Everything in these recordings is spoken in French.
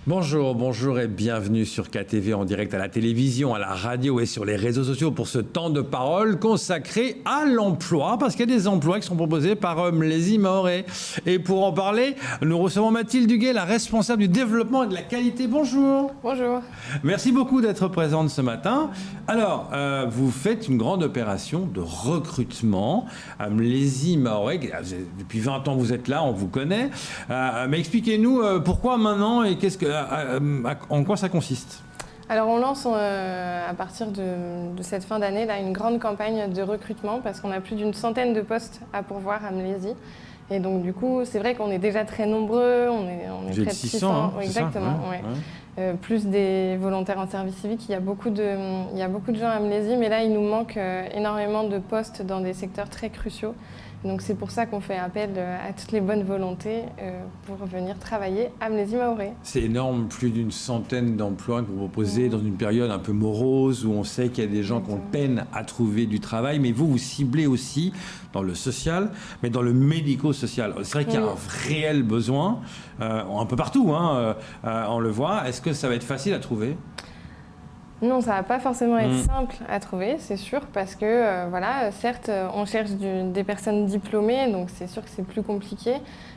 Bonjour, bonjour et bienvenue sur KTV en direct à la télévision, à la radio et sur les réseaux sociaux pour ce temps de parole consacré à l'emploi, parce qu'il y a des emplois qui sont proposés par Mlésie Mahoret. Et pour en parler, nous recevons Mathilde Duguet, la responsable du développement et de la qualité. Bonjour. Bonjour. Merci beaucoup d'être présente ce matin. Alors, vous faites une grande opération de recrutement à Mlésie Mahoret. Depuis 20 ans, vous êtes là, on vous connaît. Mais expliquez-nous pourquoi maintenant et en quoi ça consiste ? Alors on lance à partir de cette fin d'année là, une grande campagne de recrutement parce qu'on a plus d'une centaine de postes à pourvoir à Mlésie. Et donc du coup, c'est vrai qu'on est déjà très nombreux, on est près de 600. Hein, exactement, ça, ouais. Plus des volontaires en service civique. Il y a beaucoup de gens à Mlésie, mais là il nous manque énormément de postes dans des secteurs très cruciaux. Donc c'est pour ça qu'on fait appel à toutes les bonnes volontés pour venir travailler à Mlésie Mahoret. C'est énorme, plus d'une centaine d'emplois que vous proposez dans une période un peu morose où on sait qu'il y a des gens qui ont peine à trouver du travail, mais vous ciblez aussi dans le social, mais dans le médico-social. C'est vrai qu'il y a un réel besoin, un peu partout, on le voit. Est-ce que ça va être facile à trouver ? Non, ça va pas forcément être simple à trouver, c'est sûr, parce que certes, on cherche des personnes diplômées, donc c'est sûr que c'est plus compliqué.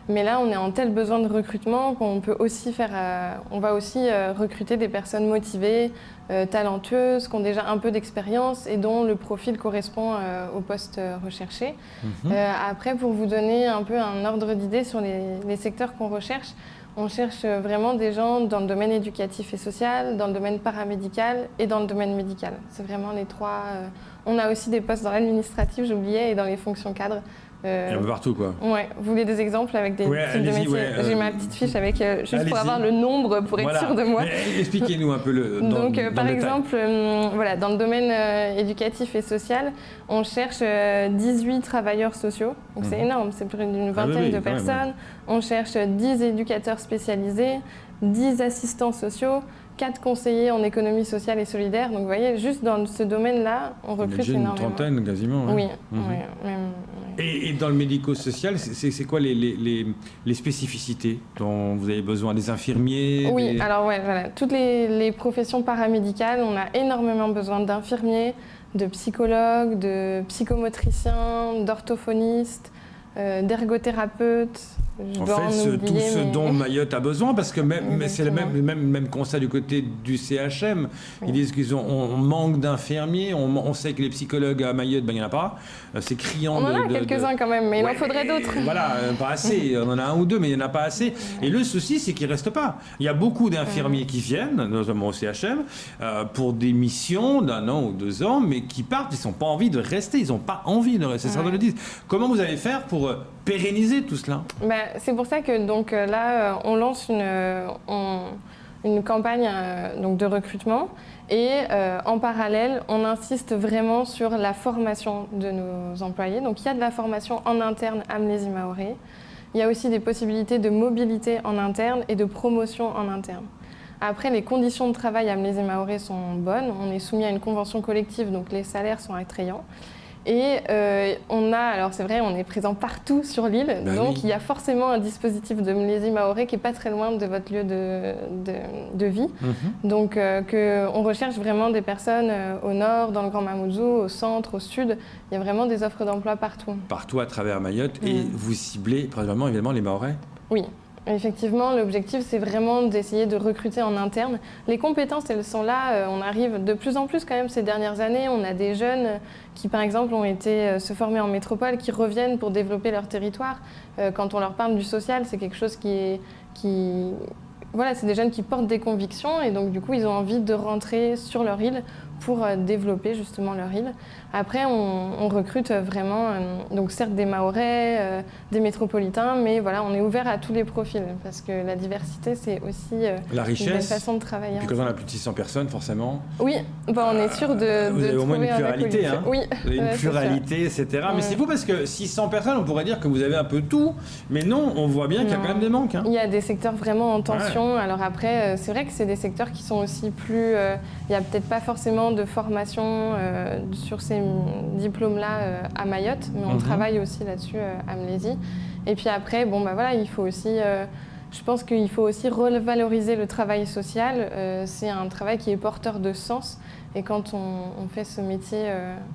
Mais là, on est en tel besoin de recrutement qu'on peut aussi on va aussi recruter des personnes motivées, talentueuses, qui ont déjà un peu d'expérience et dont le profil correspond au poste recherché. Après, pour vous donner un peu un ordre d'idée sur les secteurs qu'on recherche, on cherche vraiment des gens dans le domaine éducatif et social, dans le domaine paramédical et dans le domaine médical. C'est vraiment les trois. On a aussi des postes dans l'administratif, j'oubliais, et dans les fonctions cadres. Un peu partout, quoi. Ouais. Vous voulez des exemples avec des types de métiers ? J'ai ma petite fiche avec juste pour avoir le nombre, pour être sûr de moi. Expliquez-nous un peu Donc, par exemple, dans le domaine éducatif et social, on cherche 18 travailleurs sociaux. Donc, c'est énorme, c'est plus d'une vingtaine de personnes. On cherche 10 éducateurs spécialisés, 10 assistants sociaux, 4 conseillers en économie sociale et solidaire. Donc, vous voyez, juste dans ce domaine-là, on recrute énormément. Une trentaine, quasiment. Oui, Et dans le médico-social, c'est quoi les spécificités dont vous avez besoin ? Des infirmiers ? Oui, alors toutes les professions paramédicales, on a énormément besoin d'infirmiers, de psychologues, de psychomotriciens, d'orthophonistes, d'ergothérapeutes. En fait, tout ce dont Mayotte a besoin, parce que c'est le même constat du côté du CHM. Ils disent qu'on manque d'infirmiers, on sait que les psychologues à Mayotte, il n'y en a pas. C'est criant. On en a quelques-uns quand même, mais il en faudrait d'autres. Voilà, pas assez. On en a un ou deux, mais il n'y en a pas assez. Et le souci, c'est qu'ils ne restent pas. Il y a beaucoup d'infirmiers qui viennent, notamment au CHM, pour des missions d'1 an ou 2 ans, mais qui partent, ils n'ont pas envie de rester, ils n'ont pas envie de rester. Ça, on le dit. Comment vous allez faire pour pérenniser tout cela ? C'est pour ça que là, on lance une campagne de recrutement et en parallèle, on insiste vraiment sur la formation de nos employés. Donc il y a de la formation en interne à Mlésie Mahoret. Il y a aussi des possibilités de mobilité en interne et de promotion en interne. Après, les conditions de travail à Mlésie Mahoret sont bonnes. On est soumis à une convention collective, donc les salaires sont attrayants. Et alors c'est vrai, on est présent partout sur l'île, donc il y a forcément un dispositif de Mlésie Mahoret qui n'est pas très loin de votre lieu de vie. Donc on recherche vraiment des personnes au nord, dans le Grand Mamoudzou, au centre, au sud. Il y a vraiment des offres d'emploi partout. Partout à travers Mayotte. Et vous ciblez principalement évidemment les Mahorais ? Oui. Effectivement, l'objectif, c'est vraiment d'essayer de recruter en interne. Les compétences, elles sont là. On arrive de plus en plus quand même ces dernières années. On a des jeunes qui, par exemple, ont été se former en métropole, qui reviennent pour développer leur territoire. Quand on leur parle du social, c'est quelque chose c'est des jeunes qui portent des convictions et donc du coup, ils ont envie de rentrer sur leur île pour développer justement leur île. Après, on recrute vraiment, donc certes des Mahorais, des métropolitains, mais voilà, on est ouvert à tous les profils parce que la diversité, c'est aussi la richesse, une belle façon de travailler. Puis quand on a plus de 600 personnes, forcément. Oui, on est sûr de vous avez au moins une pluralité, Oui, vous avez une pluralité, etc. Mais c'est fou parce que 600 personnes, on pourrait dire que vous avez un peu tout, mais non, on voit bien qu'il y a quand même des manques. Il y a des secteurs vraiment en tension. Alors après, c'est vrai que c'est des secteurs qui sont aussi plus. Il n'y a peut-être pas forcément de formation sur ces diplômes-là à Mayotte, mais on travaille aussi là-dessus à Mlésie. Et puis après, il faut aussi je pense qu'il faut aussi revaloriser le travail social. C'est un travail qui est porteur de sens. Et quand on fait ce métier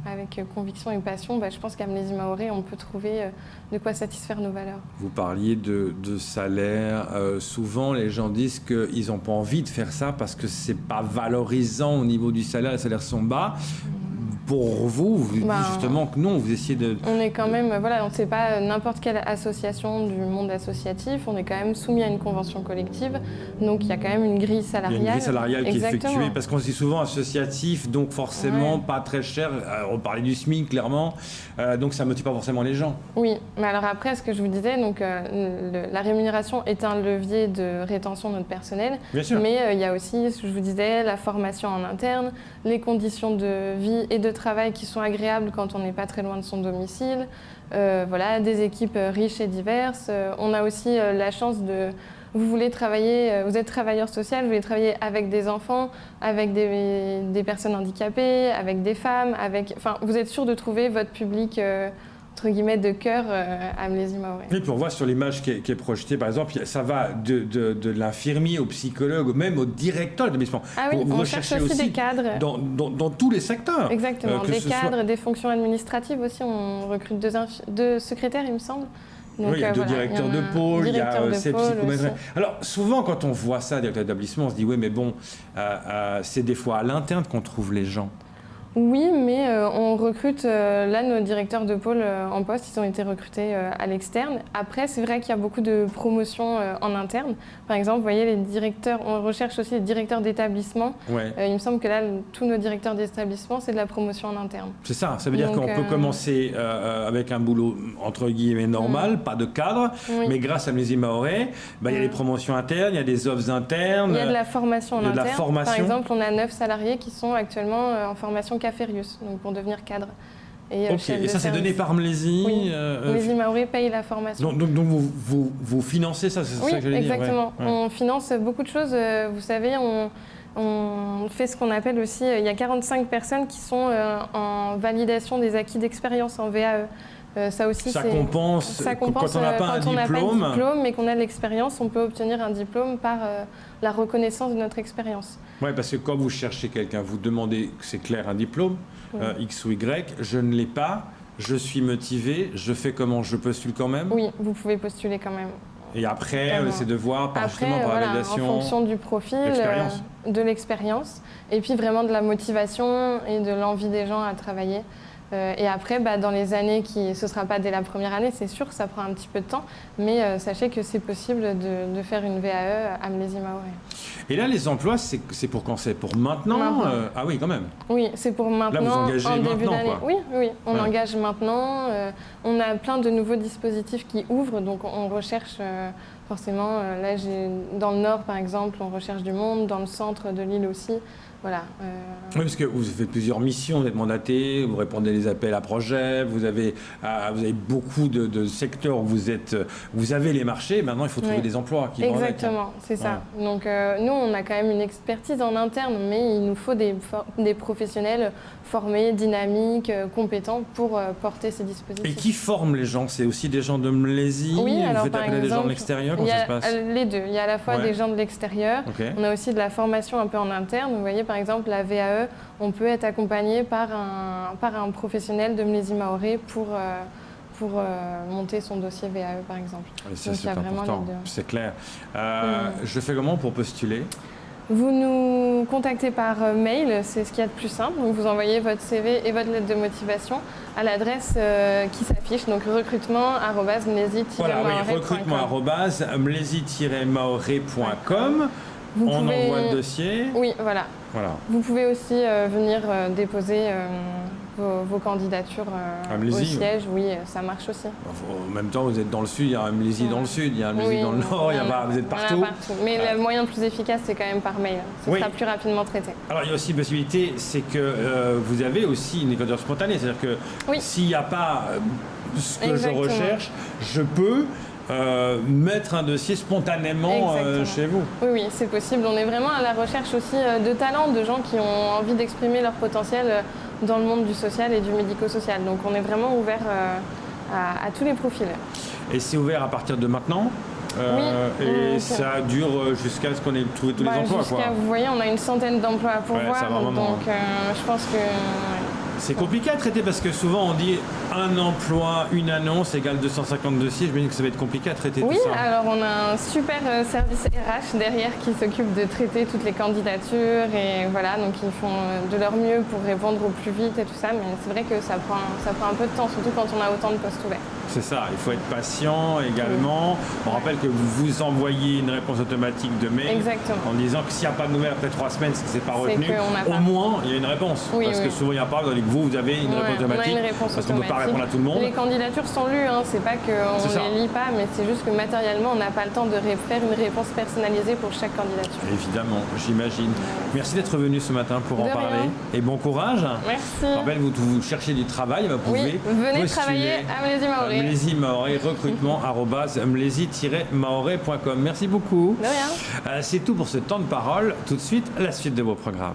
avec conviction et passion, je pense qu'à Amnésie Maoré, on peut trouver de quoi satisfaire nos valeurs. Vous parliez de salaire. Souvent, les gens disent qu'ils n'ont pas envie de faire ça parce que ce n'est pas valorisant au niveau du salaire. Les salaires sont bas. Pour vous, vous dites justement que non, vous essayez de... On est quand même, voilà, on ne sait pas n'importe quelle association du monde associatif, on est quand même soumis à une convention collective, donc il y a quand même une grille salariale. Il y a une grille salariale qui est Exactement. effectuée, parce qu'on se dit souvent associatif, donc forcément pas très cher. On parlait du SMIC, clairement, donc ça ne motive pas forcément les gens. Oui, mais alors après, ce que je vous disais, donc, la rémunération est un levier de rétention de notre personnel, Bien sûr. Mais il y a aussi, ce que je vous disais, la formation en interne, les conditions de vie et de travail qui sont agréables quand on n'est pas très loin de son domicile, voilà, des équipes riches et diverses. On a aussi la chance de... Vous voulez travailler, vous êtes travailleur social, vous voulez travailler avec des enfants, avec des personnes handicapées, avec des femmes, enfin, vous êtes sûr de trouver votre public entre guillemets de cœur à Amnésie Maoré. Et puis on voit sur l'image qui est projetée, par exemple, ça va de l'infirmier au psychologue, même au directeur d'établissement. Ah oui, vous on cherche aussi des cadres. Dans tous les secteurs. Exactement, des cadres, des fonctions administratives aussi. On recrute deux secrétaires, il me semble. Donc, oui, il y a deux directeurs de pôle, il y a 7 psychomaîtres. Alors souvent quand on voit ça, directeur d'établissement, on se dit oui mais bon, c'est des fois à l'interne qu'on trouve les gens. Oui, mais on recrute, là nos directeurs de pôle en poste, ils ont été recrutés à l'externe. Après, c'est vrai qu'il y a beaucoup de promotions en interne. Par exemple, vous voyez, les directeurs, on recherche aussi les directeurs d'établissement. Ouais. Il me semble que là, tous nos directeurs d'établissement, c'est de la promotion en interne. C'est ça, ça veut dire qu'on peut commencer avec un boulot entre guillemets normal, pas de cadre, mais grâce à Amnésie Maoré, il y a des promotions internes, il y a des offres internes. Il y a de la formation en interne. Formation. Par exemple, on a 9 salariés qui sont actuellement en formation Caférius, donc pour devenir cadre. Et ça c'est donné par Amnésie. Oui. Amnésie Maoré paye la formation. Donc vous financez ça, c'est ça que j'allais dire. Exactement. Ouais. On finance beaucoup de choses. Vous savez, on fait ce qu'on appelle aussi, il y a 45 personnes qui sont en validation des acquis d'expérience en VAE. Ça aussi, ça compense quand on n'a pas un diplôme, mais qu'on a de l'expérience, on peut obtenir un diplôme par la reconnaissance de notre expérience. Oui, parce que quand vous cherchez quelqu'un, vous demandez, c'est clair, un diplôme, X ou Y, je ne l'ai pas, je suis motivé, je fais comment, je postule quand même? Oui, vous pouvez postuler quand même. Et après, c'est de voir justement par la validation, en fonction du profil, de l'expérience, et puis vraiment de la motivation et de l'envie des gens à travailler. Et après, dans les années ce ne sera pas dès la première année, c'est sûr, ça prend un petit peu de temps, mais sachez que c'est possible de faire une VAE à Amnésie Maoré. Et là, les emplois, c'est pour quand? C'est pour maintenant, Ah oui, quand même. Oui, c'est pour maintenant. Là, vous engagez en début d'année. Oui, on engage maintenant. On a plein de nouveaux dispositifs qui ouvrent, donc on recherche forcément. Là, dans le nord, par exemple, on recherche du monde, dans le centre de l'île aussi. Voilà. Oui, parce que vous faites plusieurs missions, vous êtes mandaté, vous répondez les appels à projets, vous avez beaucoup de secteurs où vous avez les marchés, maintenant il faut trouver des emplois qui vont avec. Exactement, c'est ça. Donc nous, on a quand même une expertise en interne, mais il nous faut des professionnels formés, dynamiques, compétents pour porter ces dispositifs. Et qui forment les gens? C'est aussi des gens de Mlésie? Oui, alors vous faites appeler des gens de l'extérieur? Comment ça se passe? Les deux. Il y a à la fois des gens de l'extérieur, on a aussi de la formation un peu en interne. Vous voyez, par exemple, la VAE, on peut être accompagné par un professionnel de Amnésie Maoré pour monter son dossier VAE, par exemple. Et ça, c'est important, c'est clair. Je fais comment pour postuler? Vous nous contactez par mail, c'est ce qu'il y a de plus simple. Donc vous envoyez votre CV et votre lettre de motivation à l'adresse qui s'affiche, donc recrutement@mlesie-maoré.com. Voilà, oui, recrutement@mlesie-maoré.com. On envoie le dossier. Oui, voilà. Vous pouvez aussi venir déposer vos candidatures au siège. Oui, ça marche aussi. En même temps, vous êtes dans le sud, il y a Amnésie dans le sud, il y a Amnésie dans le nord, vous êtes partout. Mais le moyen le plus efficace, c'est quand même par mail. Ce sera plus rapidement traité. Alors, il y a aussi une possibilité, c'est que vous avez aussi une candidature spontanée. C'est-à-dire que s'il n'y a pas ce que je recherche, je peux mettre un dossier spontanément chez vous. Oui, c'est possible. On est vraiment à la recherche aussi de talents, de gens qui ont envie d'exprimer leur potentiel dans le monde du social et du médico-social. Donc on est vraiment ouvert à tous les profils. Et c'est ouvert à partir de maintenant? Et donc, ça dure jusqu'à ce qu'on ait trouvé tous les emplois. Quoi. Vous voyez, on a une centaine d'emplois à pourvoir, donc je pense que... C'est compliqué à traiter parce que souvent on dit un emploi, une annonce égale 250 dossiers. Je me dis que ça va être compliqué à traiter tout ça. Oui, alors on a un super service RH derrière qui s'occupe de traiter toutes les candidatures et voilà, donc ils font de leur mieux pour répondre au plus vite et tout ça, mais c'est vrai que ça prend un peu de temps, surtout quand on a autant de postes ouverts. C'est ça, il faut être patient également. On rappelle que vous envoyez une réponse automatique de mail. Exactement. En disant que s'il n'y a pas de nouvelles après 3 semaines, c'est que c'est pas retenu. Au moins, il y a une réponse. Parce que souvent, il n'y a pas. Vous avez une réponse automatique. Parce qu'on ne peut pas répondre à tout le monde. Les candidatures sont lues, c'est pas qu'on ne les lit pas, mais c'est juste que matériellement, on n'a pas le temps de faire une réponse personnalisée pour chaque candidature. Évidemment, j'imagine. Merci d'être venu ce matin pour en parler. Et bon courage. Merci. Je rappelle, vous cherchez du travail, vous pouvez venez travailler à Mlézy Maoré. Mlézy Maoré, recrutement @mlézy-maoré.com. Merci beaucoup. De rien. C'est tout pour ce temps de parole. Tout de suite, la suite de vos programmes.